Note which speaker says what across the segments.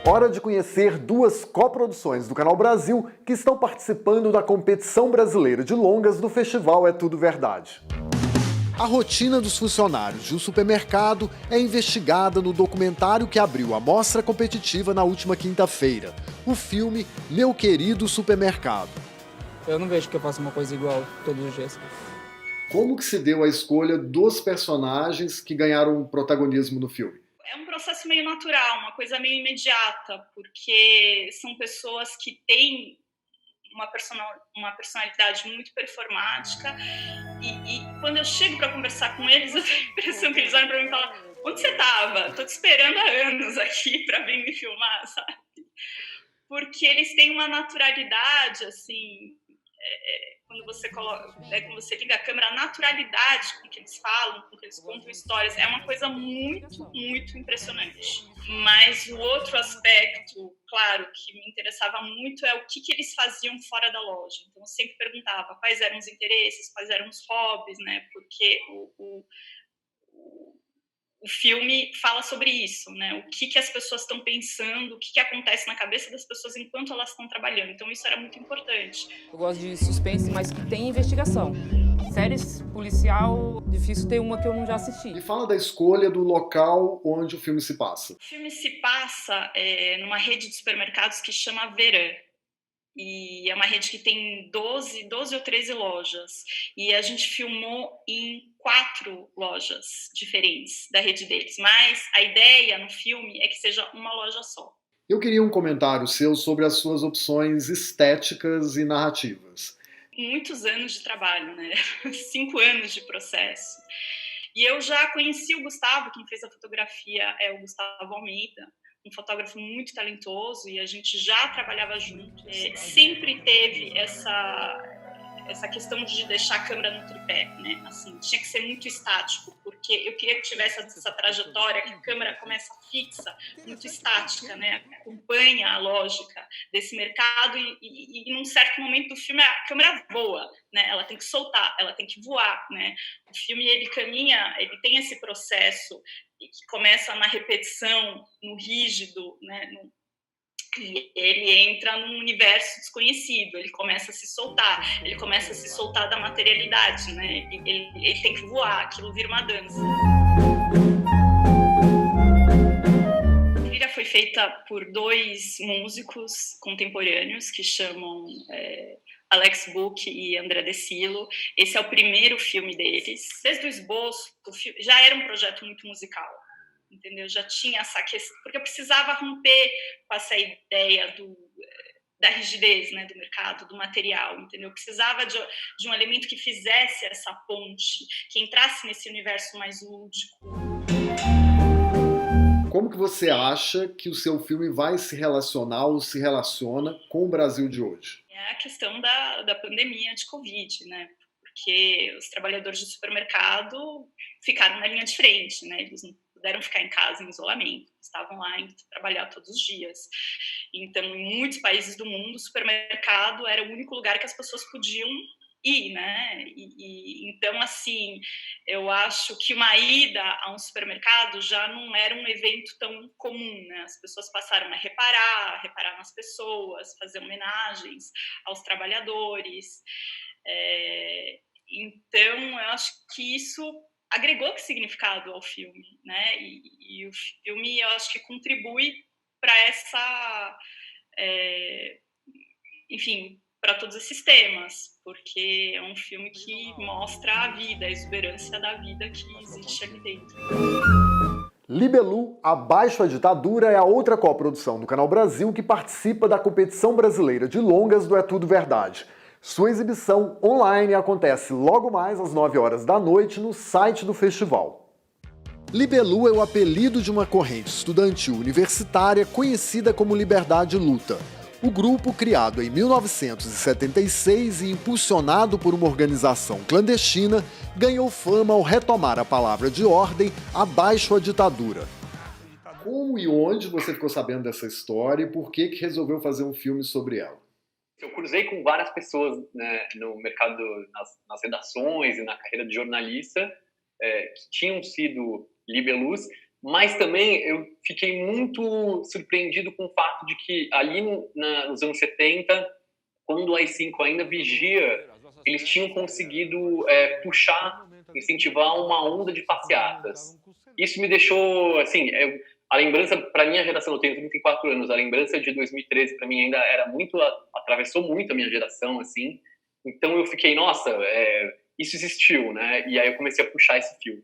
Speaker 1: Hora de conhecer duas coproduções do Canal Brasil que estão participando da competição brasileira de longas do festival É Tudo Verdade. A rotina dos funcionários de um supermercado é investigada no documentário que abriu a mostra competitiva na última quinta-feira, o filme Meu Querido Supermercado.
Speaker 2: Eu não vejo que eu faça uma coisa igual todos os dias.
Speaker 1: Como que se deu a escolha dos personagens que ganharam protagonismo no filme?
Speaker 3: É um processo meio natural, uma coisa meio imediata, porque são pessoas que têm uma personalidade muito performática e quando eu chego para conversar com eles, eu tenho a impressão que eles olham para mim e falam: onde você estava? Tô te esperando há anos aqui para vir me filmar, sabe? Porque eles têm uma naturalidade, assim, quando você liga a câmera, a naturalidade com que eles falam, com que eles contam histórias, é uma coisa muito, muito impressionante. Mas o outro aspecto, claro, que me interessava muito é o que eles faziam fora da loja. Então, eu sempre perguntava quais eram os interesses, quais eram os hobbies, né? Porque o filme fala sobre isso, né? O que as pessoas estão pensando, o que acontece na cabeça das pessoas enquanto elas estão trabalhando. Então, isso era muito importante.
Speaker 2: Eu gosto de suspense, mas que tem investigação. Séries policial, difícil ter uma que eu não já assisti.
Speaker 1: E fala da escolha do local onde o filme se passa.
Speaker 3: O filme se passa numa rede de supermercados que chama Verã. E é uma rede que tem 12 ou 13 lojas. E a gente filmou em 4 lojas diferentes da rede deles. Mas a ideia no filme é que seja uma loja só.
Speaker 1: Eu queria um comentário seu sobre as suas opções estéticas e narrativas.
Speaker 3: Muitos anos de trabalho, né? 5 anos de processo. E eu já conheci o Gustavo, quem fez a fotografia é o Gustavo Almeida, um fotógrafo muito talentoso, e a gente já trabalhava junto. Sempre teve essa questão de deixar a câmera no tripé, né? Assim, tinha que ser muito estático, porque eu queria que tivesse essa trajetória, que a câmera começa fixa, muito estática, né? Acompanha a lógica desse mercado e num certo momento do filme a câmera voa, né? Ela tem que soltar, ela tem que voar, né? O filme, ele caminha, ele tem esse processo que começa na repetição, no rígido, né? E ele entra num universo desconhecido, ele começa a se soltar da materialidade, né? Ele tem que voar, aquilo vira uma dança. A trilha foi feita por 2 músicos contemporâneos que chamam Alex Book e André De Silo. Esse é o primeiro filme deles. Desde o esboço, já era um projeto muito musical. Entendeu? Já tinha essa questão, porque eu precisava romper com essa ideia da rigidez, né, do mercado, do material, entendeu? Eu precisava de um elemento que fizesse essa ponte, que entrasse nesse universo mais lúdico.
Speaker 1: Como que você acha que o seu filme vai se relacionar ou se relaciona com o Brasil de hoje?
Speaker 3: É a questão da pandemia de Covid, né? Porque os trabalhadores de supermercado ficaram na linha de frente, né? Eles não puderam ficar em casa em isolamento, estavam lá indo trabalhar todos os dias. Então, em muitos países do mundo, o supermercado era o único lugar que as pessoas podiam ir, né? Então, assim, eu acho que uma ida a um supermercado já não era um evento tão comum, né? As pessoas passaram a reparar nas pessoas, fazer homenagens aos trabalhadores. Então, eu acho que isso agregou significado ao filme, né? E o filme, eu acho que contribui para essa, enfim, para todos esses temas, porque é um filme que mostra a vida, a exuberância da vida que existe aqui dentro.
Speaker 1: Libelu, Abaixo a Ditadura é a outra coprodução do Canal Brasil que participa da competição brasileira de longas do É Tudo Verdade. Sua exibição online acontece logo mais às 9 horas da noite no site do festival. Libelu é o apelido de uma corrente estudantil universitária conhecida como Liberdade Luta. O grupo, criado em 1976 e impulsionado por uma organização clandestina, ganhou fama ao retomar a palavra de ordem abaixo a ditadura. Como e onde você ficou sabendo dessa história e por que resolveu fazer um filme sobre ela?
Speaker 4: Eu cruzei com várias pessoas, né, no mercado, nas redações e na carreira de jornalista, que tinham sido libelus, Mas também eu fiquei muito surpreendido com o fato de que ali nos anos 70, quando o AI-5 ainda vigia, eles tinham conseguido puxar, incentivar uma onda de passeatas. Isso me deixou, assim, a lembrança, para minha geração, eu tenho 34 anos, a lembrança de 2013 para mim ainda era muito, atravessou muito a minha geração, assim. Então eu fiquei, nossa, isso existiu, né? E aí eu comecei a puxar esse fio.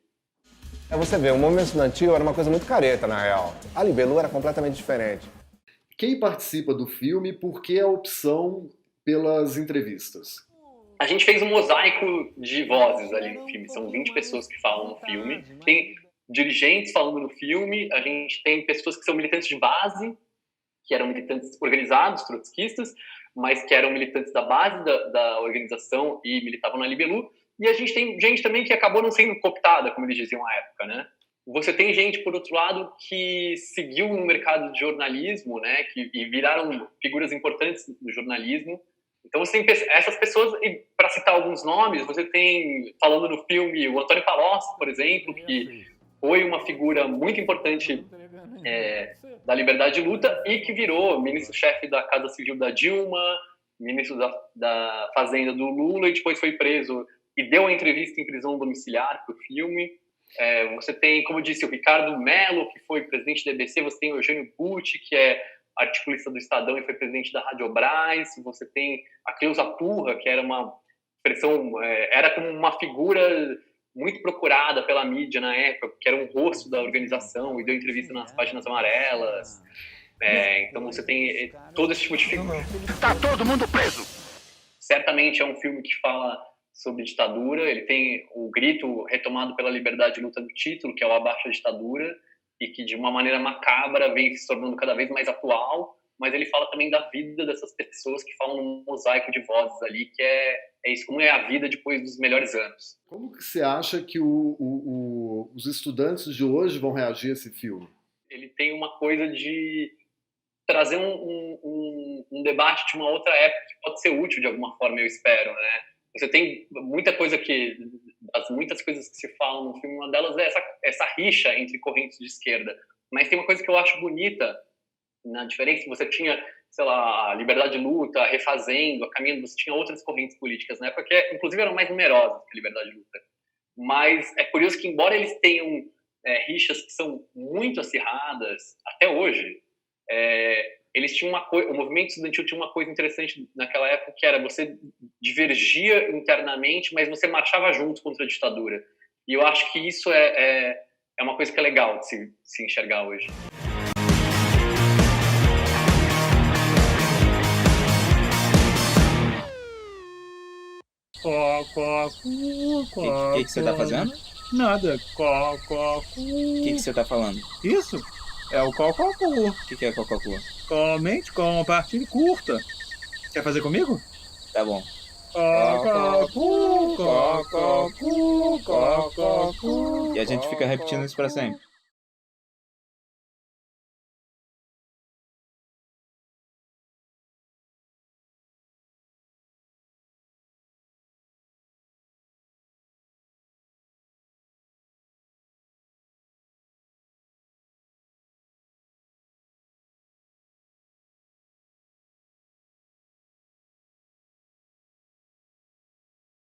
Speaker 5: Você vê, o movimento estudantil era uma coisa muito careta, na real. A Libelu era completamente diferente.
Speaker 1: Quem participa do filme, por que a opção pelas entrevistas?
Speaker 4: A gente fez um mosaico de vozes ali no filme. São 20 pessoas que falam no filme. Tem dirigentes falando no filme. A gente tem pessoas que são militantes de base, que eram militantes organizados, trotskistas, mas que eram militantes da base da organização e militavam na Libelu. E a gente tem gente também que acabou não sendo cooptada, como eles diziam à época, né? Você tem gente, por outro lado, que seguiu no mercado de jornalismo, né? E viraram figuras importantes do jornalismo. Então você tem essas pessoas, e para citar alguns nomes, você tem, falando no filme, o Antônio Palocci, por exemplo, que foi uma figura muito importante da liberdade de luta e que virou ministro-chefe da Casa Civil da Dilma, ministro da Fazenda do Lula, e depois foi preso e deu a entrevista em prisão domiciliar para o filme. Você tem, como eu disse, o Ricardo Mello, que foi presidente da EBC, você tem o Eugênio Butti, que é articulista do Estadão e foi presidente da Radiobras, você tem a Cleusa Turra, que era uma expressão, era como uma figura muito procurada pela mídia na época, que era um rosto da organização e deu entrevista nas páginas amarelas. Então você tem todo esse tipo de figura.
Speaker 6: Tá todo mundo preso!
Speaker 4: Certamente é um filme que fala sobre ditadura, ele tem o grito retomado pela liberdade de luta no título, que é o Abaixo a Ditadura, e que de uma maneira macabra vem se tornando cada vez mais atual, mas ele fala também da vida dessas pessoas que falam num mosaico de vozes ali, que é isso, como é a vida depois dos melhores anos.
Speaker 1: Como que você acha que os estudantes de hoje vão reagir a esse filme?
Speaker 4: Ele tem uma coisa de trazer um debate de uma outra época que pode ser útil de alguma forma, eu espero, né? Você tem muita coisa muitas coisas que se falam no filme, uma delas é essa rixa entre correntes de esquerda. Mas tem uma coisa que eu acho bonita na diferença, você tinha, sei lá, a Liberdade de Luta, a Refazendo, a Caminhando, você tinha outras correntes políticas na época que, inclusive, eram mais numerosas que a Liberdade de Luta. Mas é curioso que, embora eles tenham rixas que são muito acirradas, até hoje, eles tinham o movimento estudantil tinha uma coisa interessante naquela época, que era você divergia internamente, mas você marchava junto contra a ditadura. E eu acho que isso é uma coisa que é legal de se enxergar hoje.
Speaker 7: O que você tá fazendo?
Speaker 8: Nada.
Speaker 7: O que você tá falando?
Speaker 8: Isso é o cococu.
Speaker 7: O que é cococu?
Speaker 8: Comente com uma partida curta. Quer fazer comigo?
Speaker 7: Tá bom.
Speaker 8: Cococu, cococu, cococu.
Speaker 7: E a gente fica repetindo isso pra sempre.